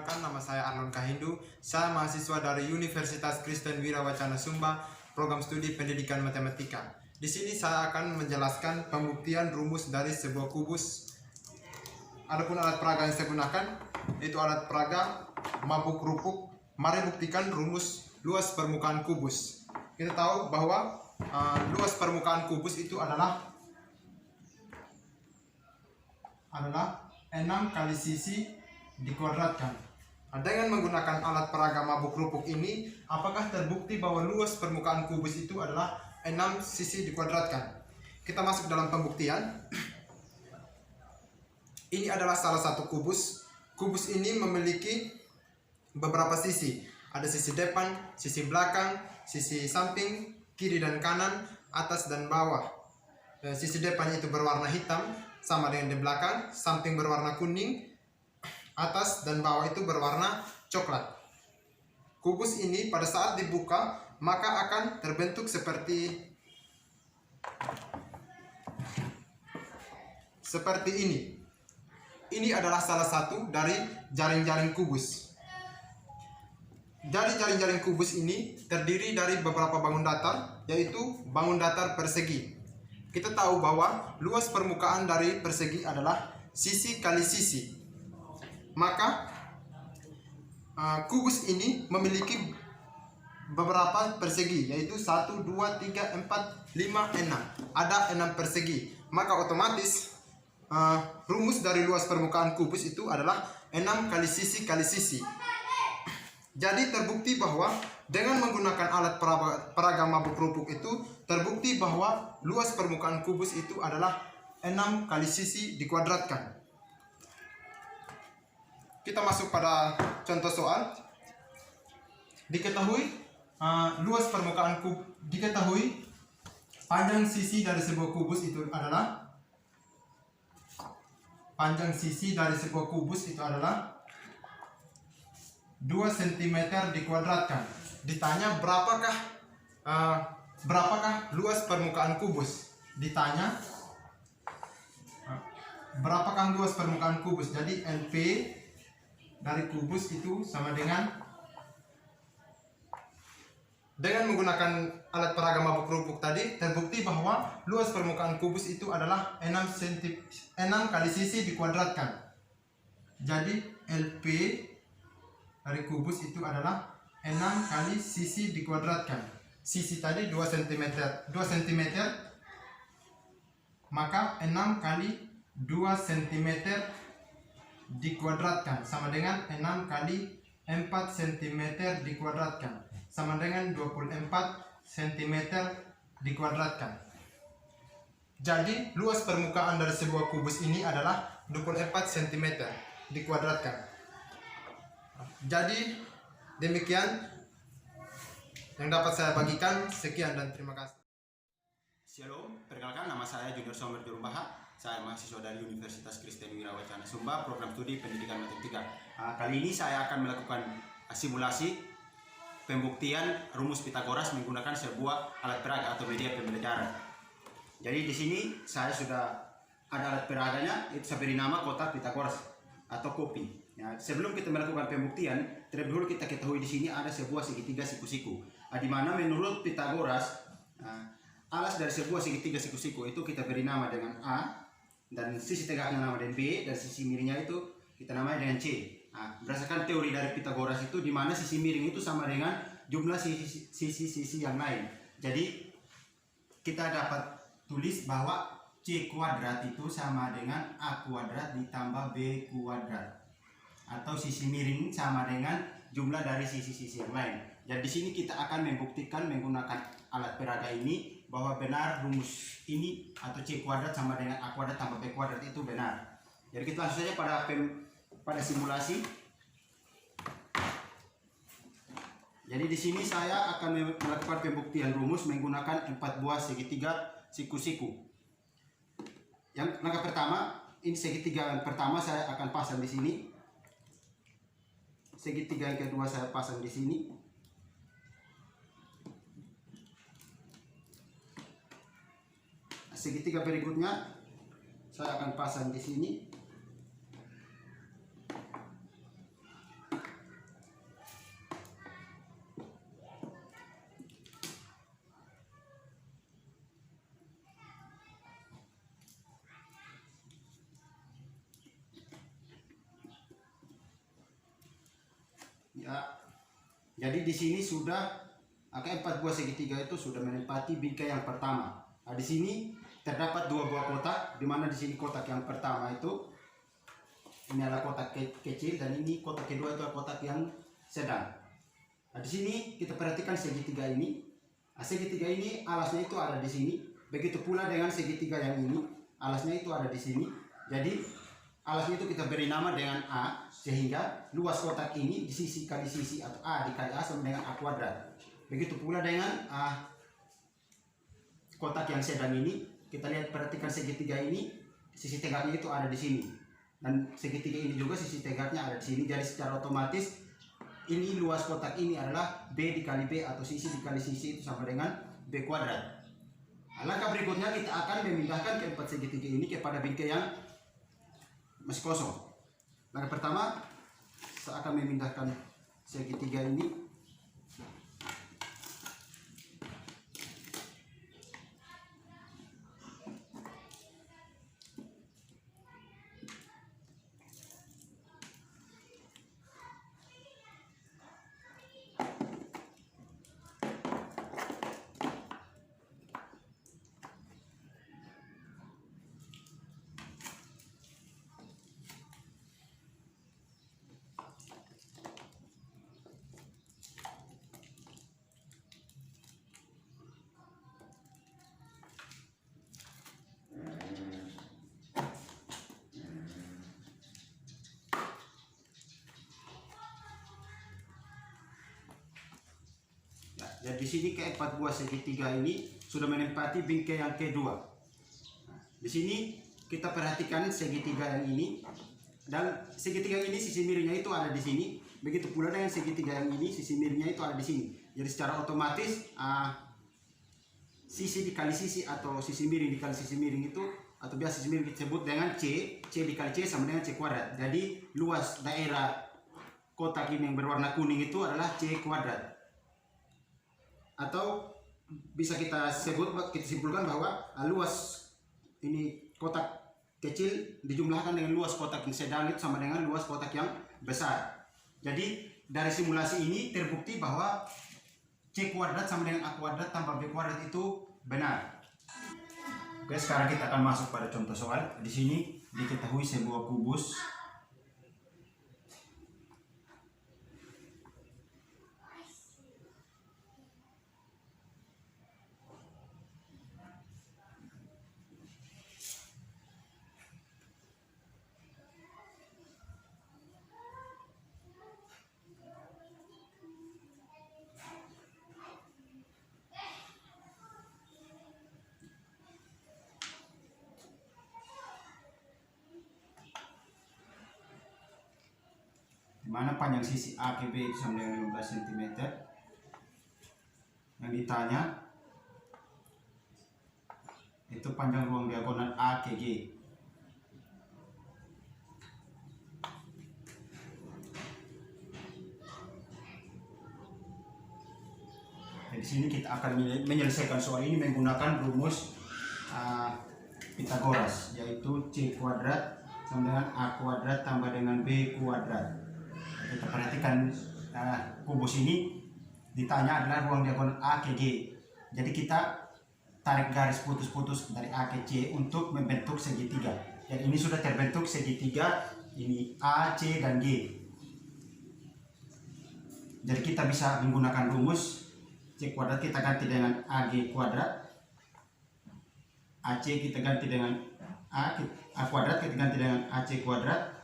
Perkenalkan, nama saya Arlon Kahindu. Saya mahasiswa dari Universitas Kristen Wirawacana Sumba, program studi pendidikan matematika. Di sini saya akan menjelaskan pembuktian rumus dari sebuah kubus. Adapun alat peraga yang saya gunakan yaitu alat peraga mabuk rupuk. Mari buktikan rumus luas permukaan kubus. Kita tahu bahwa luas permukaan kubus itu adalah 6 kali sisi dikuadratkan. Dengan menggunakan alat peraga mabuk rupuk ini, apakah terbukti bahwa luas permukaan kubus itu adalah 6 sisi dikuadratkan? Kita masuk dalam pembuktian. Ini adalah salah satu kubus. Kubus ini memiliki beberapa sisi. Ada sisi depan, sisi belakang, sisi samping, kiri dan kanan, atas dan bawah. Sisi depan itu berwarna hitam, sama dengan di belakang. Samping berwarna kuning, atas dan bawah itu berwarna coklat. Kubus ini pada saat dibuka maka akan terbentuk seperti ini. Ini adalah salah satu dari jaring-jaring kubus. Dari jaring-jaring kubus ini terdiri dari beberapa bangun datar, yaitu bangun datar persegi. Kita tahu bahwa luas permukaan dari persegi adalah sisi kali sisi. Maka kubus ini memiliki beberapa persegi, yaitu 1, 2, 3, 4, 5, 6. Ada 6 persegi. Maka otomatis rumus dari luas permukaan kubus itu adalah 6 kali sisi. Jadi terbukti bahwa dengan menggunakan alat peraga mabuk rupuk itu terbukti bahwa luas permukaan kubus itu adalah 6 kali sisi dikuadratkan. Kita masuk pada contoh soal. Diketahui luas permukaan kubus, diketahui panjang sisi dari sebuah kubus itu adalah 2 cm dikuadratkan. Ditanya berapakah luas permukaan kubus? Ditanya berapakah luas permukaan kubus? Jadi LP dari kubus itu sama dengan menggunakan alat peraga mabuk rupuk tadi terbukti bahwa luas permukaan kubus itu adalah 6 kali sisi dikuadratkan. Jadi LP dari kubus itu adalah 6 kali sisi dikuadratkan. Sisi tadi 2 cm, maka 6 kali 2 cm dikuadratkan sama dengan 6 kali 4 cm dikuadratkan sama dengan 24 cm dikuadratkan. Jadi luas permukaan dari sebuah kubus ini adalah 24 cm dikuadratkan. Jadi demikian yang dapat saya bagikan. Sekian dan terima kasih. Shalom, perkenalkan, nama saya Junior Somer Jurumbaha. Saya mahasiswa dari Universitas Kristen Wirawacana Sumba, program studi pendidikan matematika. Kali ini saya akan melakukan simulasi pembuktian rumus Pitagoras menggunakan sebuah alat peraga atau media pembelajaran. Jadi di sini saya sudah ada alat peraganya, itu saya beri nama kotak Pitagoras atau kopi. Ya, sebelum kita melakukan pembuktian, terlebih dahulu kita ketahui di sini ada sebuah segitiga siku-siku. Di mana menurut Pitagoras, alas dari sebuah segitiga siku-siku itu kita beri nama dengan A, dan sisi tegaknya nama dengan B, dan sisi miringnya itu kita namai dengan C. Berdasarkan teori dari Pitagoras itu, di mana sisi miring itu sama dengan jumlah sisi-sisi yang lain. Jadi kita dapat tulis bahwa C kuadrat itu sama dengan A kuadrat ditambah B kuadrat, atau sisi miring sama dengan jumlah dari sisi-sisi yang lain. Dan di sini kita akan membuktikan menggunakan alat peraga ini bahwa benar rumus ini atau C kuadrat sama dengan A kuadrat tambah B kuadrat itu benar. Jadi kita langsung saja pada simulasi. Jadi di sini saya akan melakukan pembuktian rumus menggunakan 4 buah segitiga siku-siku. Yang langkah pertama, ini segitiga yang pertama saya akan pasang di sini. Segitiga yang kedua saya pasang di sini. Segitiga berikutnya saya akan pasang di sini. Jadi di sini sudah keempat buah segitiga itu sudah menempati bingkai yang pertama. Nah, di sini terdapat dua buah kotak, di mana di sini kotak yang pertama itu ini adalah kotak kecil dan ini kotak kedua itu adalah kotak yang sedang. Nah, di sini kita perhatikan segitiga ini. Nah, segitiga ini alasnya itu ada di sini. Begitu pula dengan segitiga yang ini, alasnya itu ada di sini. Jadi alasnya itu kita beri nama dengan A, sehingga luas kotak ini di sisi kali sisi atau A dikali A sama dengan A kuadrat. Begitu pula dengan kotak yang sedang ini, kita lihat perhatikan segitiga ini, sisi tegaknya itu ada di sini. Dan segitiga ini juga sisi tegaknya ada di sini. Jadi secara otomatis ini luas kotak ini adalah B dikali B atau sisi dikali sisi itu sama dengan B kuadrat. Langkah berikutnya kita akan memindahkan keempat segitiga ini kepada bingkai yang masih kosong. Langkah pertama, saya akan memindahkan segitiga ini dan di sini keempat buah segitiga ini sudah menempati bingkai yang kedua. Nah, di sini kita perhatikan segitiga yang ini, dan segitiga yang ini sisi miringnya itu ada di sini. Begitu pula dengan segitiga yang ini sisi miringnya itu ada di sini. Jadi secara otomatis sisi dikali sisi atau sisi miring dikali sisi miring itu, atau biasa sisi miring disebut dengan C dikali C sama dengan C kuadrat. Jadi luas daerah kotak ini yang berwarna kuning itu adalah C kuadrat. Atau bisa kita simpulkan bahwa luas ini kotak kecil dijumlahkan dengan luas kotak yang sedang itu sama dengan luas kotak yang besar. Jadi dari simulasi ini terbukti bahwa C kuadrat sama dengan A kuadrat tambah B kuadrat itu benar. Oke, sekarang kita akan masuk pada contoh soal. Di sini diketahui sebuah kubus di mana panjang sisi A ke B itu sama dengan 15 cm. Yang ditanya itu panjang ruang diagonal A ke G. Di sini kita akan menyelesaikan soal ini menggunakan rumus Pythagoras, yaitu C kuadrat sama dengan A kuadrat tambah dengan B kuadrat. Kita perhatikan kubus ini ditanya adalah ruang diagonal A ke G. Jadi kita tarik garis putus-putus dari A ke C untuk membentuk segitiga. Dan ini sudah terbentuk segitiga, ini A, C, dan G. Jadi kita bisa menggunakan rumus C kuadrat kita ganti dengan AG kuadrat, AC kita ganti dengan A kuadrat kita ganti dengan AC kuadrat,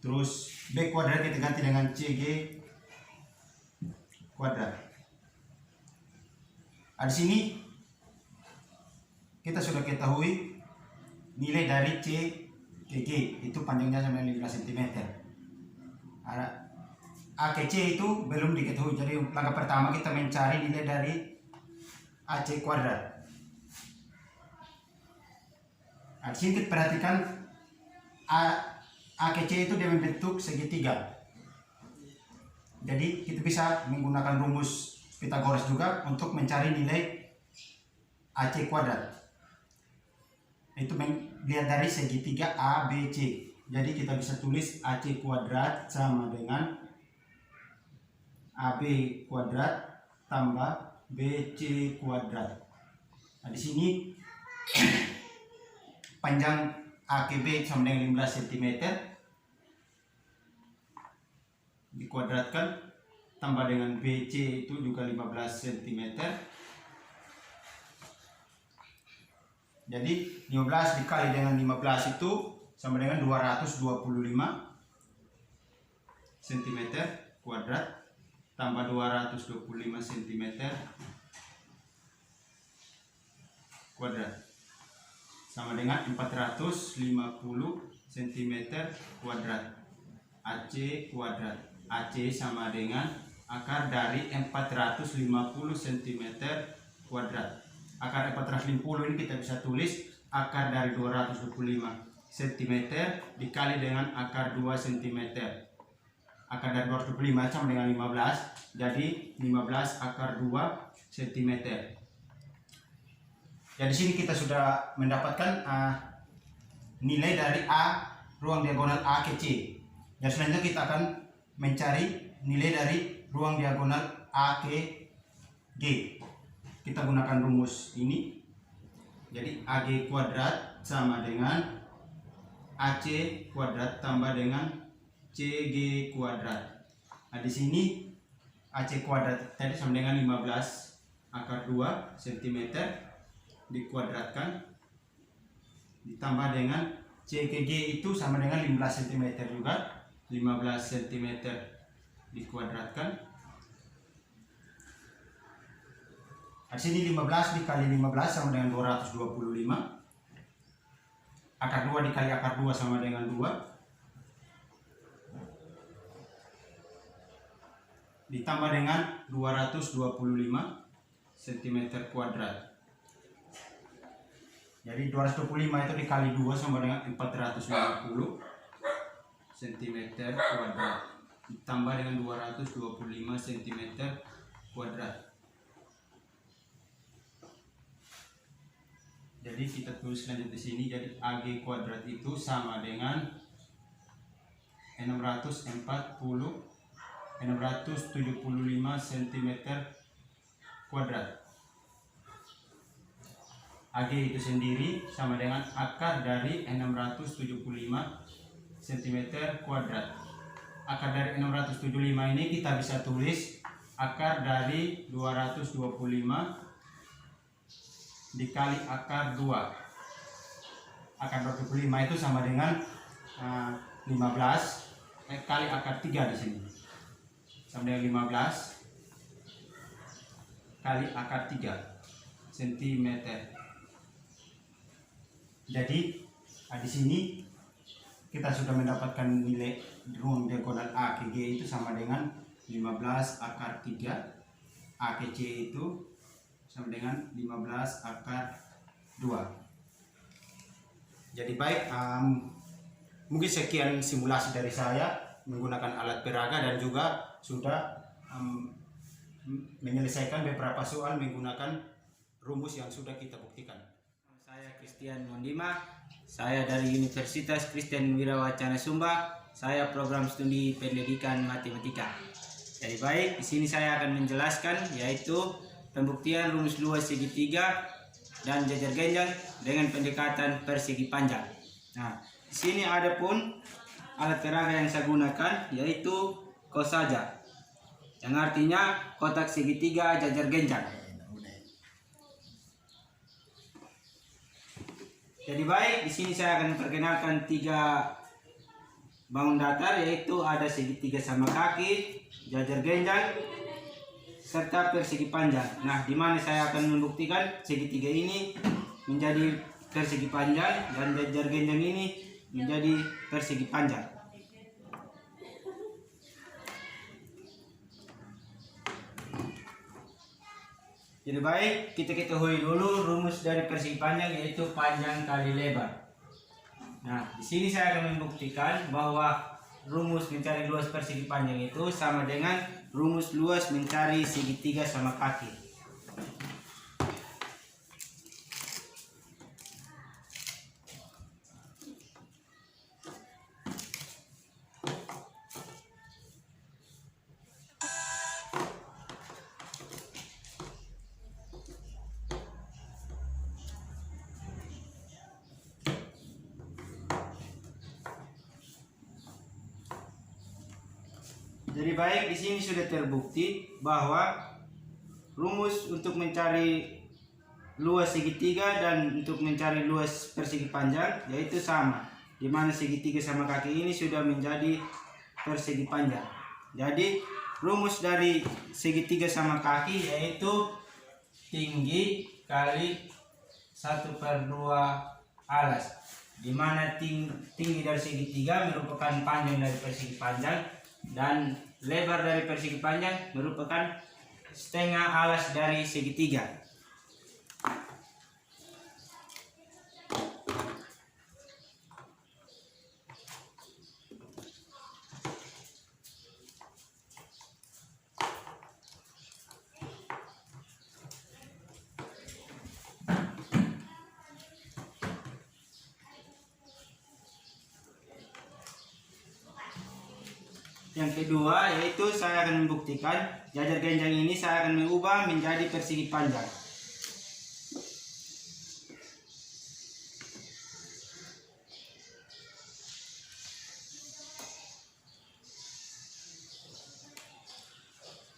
terus B kuadrat kita ganti dengan CG kuadrat. Di sini kita sudah ketahui nilai dari C ke G itu panjangnya sama 15 cm. A ke C itu belum diketahui, jadi langkah pertama kita mencari nilai dari AC kuadrat. Di sini kita perhatikan A ke C itu dia membentuk segitiga. Jadi kita bisa menggunakan rumus Pythagoras juga untuk mencari nilai AC kuadrat. Itu dilihat dari segitiga ABC. Jadi kita bisa tulis AC kuadrat sama dengan AB kuadrat tambah BC kuadrat. Nah, di sini panjang AKB sama dengan 15 cm dikuadratkan tambah dengan BC itu juga 15 cm. Jadi 15 dikali dengan 15 itu sama dengan 225 cm kuadrat tambah 225 cm kuadrat sama dengan 450 cm kuadrat. AC kuadrat. AC sama dengan akar dari 450 cm kuadrat. Akar 450 ini kita bisa tulis akar dari 225 cm dikali dengan akar 2 cm. Akar dari 225 sama dengan 15, jadi 15 akar 2 cm. Jadi di sini kita sudah mendapatkan nilai dari A ruang diagonal A ke C. Dan selanjutnya kita akan mencari nilai dari ruang diagonal A ke G. Kita gunakan rumus ini. Jadi AG kuadrat sama dengan AC kuadrat tambah dengan CG kuadrat. Nah, di sini AC kuadrat tadi sama dengan 15 akar 2 cm dikuadratkan ditambah dengan CG itu sama dengan 15 cm juga, 15 cm dikuadratkan. Di sini 15 dikali 15 sama dengan 225. Akar 2 dikali akar 2 sama dengan 2. Ditambah dengan 225 cm kuadrat. Jadi 225 itu dikali 2 sama dengan 450 cm kuadrat. Ditambah dengan 225 cm kuadrat. Jadi kita tulis lanjut di sini. Jadi AG kuadrat itu sama dengan 675 cm kuadrat. AG itu sendiri sama dengan akar dari 675 cm kuadrat. Akar dari 675 ini kita bisa tulis akar dari 225 dikali akar 2. Akar 25 itu sama dengan 15 kali akar 3 di sini. Sama dengan 15 kali akar 3 cm. Jadi di sini kita sudah mendapatkan nilai ruang diagonal A ke G itu sama dengan 15 akar 3. A ke C itu sama dengan 15 akar 2. Jadi baik, mungkin sekian simulasi dari saya menggunakan alat peraga dan juga sudah menyelesaikan beberapa soal menggunakan rumus yang sudah kita buktikan. Saya Christian Mondima, saya dari Universitas Kristen Wirawacana Sumba. Saya program studi pendidikan matematika. Jadi baik, di sini saya akan menjelaskan yaitu pembuktian rumus luas segitiga dan jajar genjang dengan pendekatan persegi panjang. Nah, di sini ada pun alat peraga yang saya gunakan yaitu kos saja, yang artinya kotak segitiga jajar genjang. Jadi baik, di sini saya akan memperkenalkan 3 bangun datar, yaitu ada segitiga sama kaki, jajar genjang, serta persegi panjang. Nah, di mana saya akan membuktikan segitiga ini menjadi persegi panjang dan jajar genjang ini menjadi persegi panjang. Jadi baik, kita ketahui dulu rumus dari persegi panjang, yaitu panjang kali lebar. Nah, di sini saya akan membuktikan bahwa rumus mencari luas persegi panjang itu sama dengan rumus luas mencari segitiga sama kaki. Jadi baik, di sini sudah terbukti bahwa rumus untuk mencari luas segitiga dan untuk mencari luas persegi panjang yaitu sama, di mana segitiga sama kaki ini sudah menjadi persegi panjang. Jadi rumus dari segitiga sama kaki yaitu tinggi kali 1/2 alas, di mana tinggi dari segitiga merupakan panjang dari persegi panjang dan lebar dari persegi panjang merupakan setengah alas dari segitiga. Yang kedua yaitu saya akan membuktikan jajar genjang ini saya akan mengubah menjadi persegi panjang.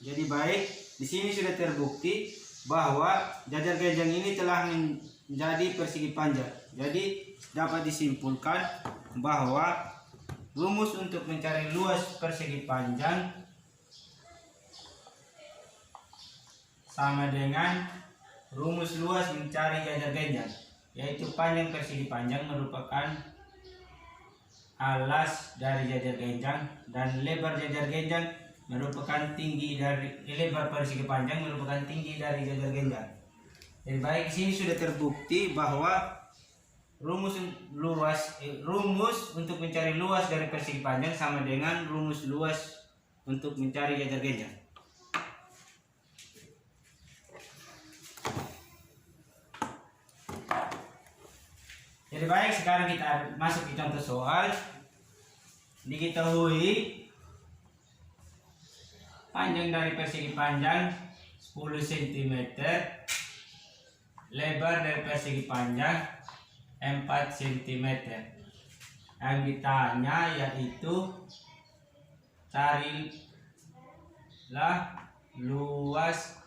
Jadi baik, di sini sudah terbukti bahwa jajar genjang ini telah menjadi persegi panjang. Jadi dapat disimpulkan bahwa rumus untuk mencari luas persegi panjang sama dengan rumus luas mencari jajar genjang, yaitu panjang persegi panjang merupakan alas dari jajar genjang dan lebar jajar genjang merupakan tinggi dari lebar persegi panjang merupakan tinggi dari jajar genjang. Jadi baik, di sini sudah terbukti bahwa rumus untuk mencari luas dari persegi panjang sama dengan rumus luas untuk mencari jajar genjang. Jadi baik, sekarang kita masuk ke contoh soal. Diketahui panjang dari persegi panjang 10 cm, lebar dari persegi panjang 4 cm. Yang ditanya yaitu carilah luas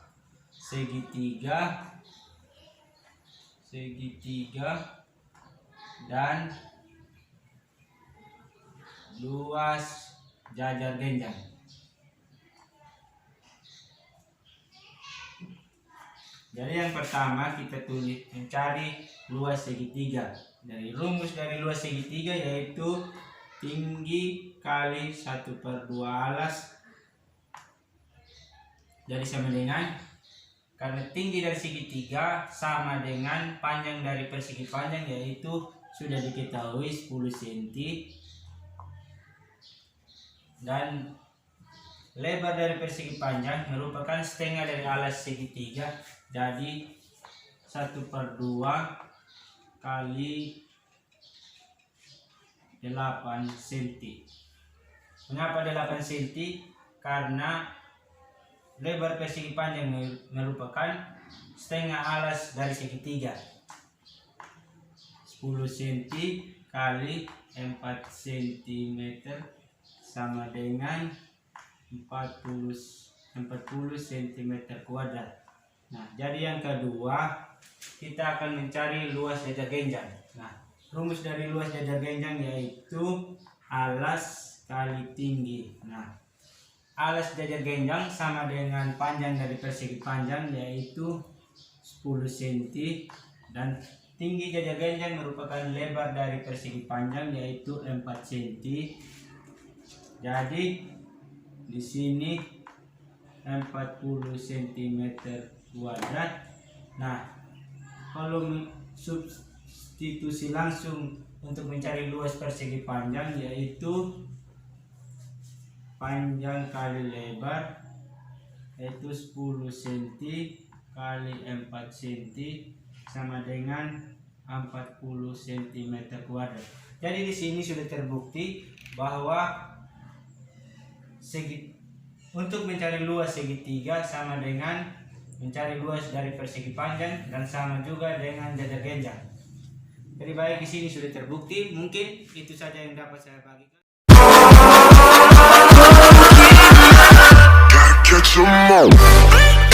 segitiga dan luas jajar genjang. Jadi yang pertama kita tulis mencari luas segitiga. Dari rumus dari luas segitiga yaitu tinggi kali 1/2 alas. Jadi sama dengan, karena tinggi dari segitiga sama dengan panjang dari persegi panjang yaitu sudah diketahui 10 cm dan lebar dari persegi panjang merupakan setengah dari alas segitiga. Jadi 1/2 kali 8 cm. Mengapa 8 cm? Karena lebar persegi panjang merupakan setengah alas dari segitiga. 10 cm kali 4 cm sama dengan 40 cm kuadrat. Nah, jadi yang kedua kita akan mencari luas jajar genjang. Nah, rumus dari luas jajar genjang yaitu alas kali tinggi. Nah, alas jajar genjang sama dengan panjang dari persegi panjang yaitu 10 cm dan tinggi jajar genjang merupakan lebar dari persegi panjang yaitu 4 cm. Jadi di sini 40 cm kuadrat. Nah, kalau substitusi langsung untuk mencari luas persegi panjang yaitu panjang kali lebar yaitu 10 cm kali 4 cm sama dengan 40 cm kuadrat. Jadi di sini sudah terbukti bahwa untuk mencari luas segitiga sama dengan mencari luas dari persegi panjang dan sama juga dengan jajar genjang. Jadi baik, di sini sudah terbukti. Mungkin itu saja yang dapat saya bagikan. let you know.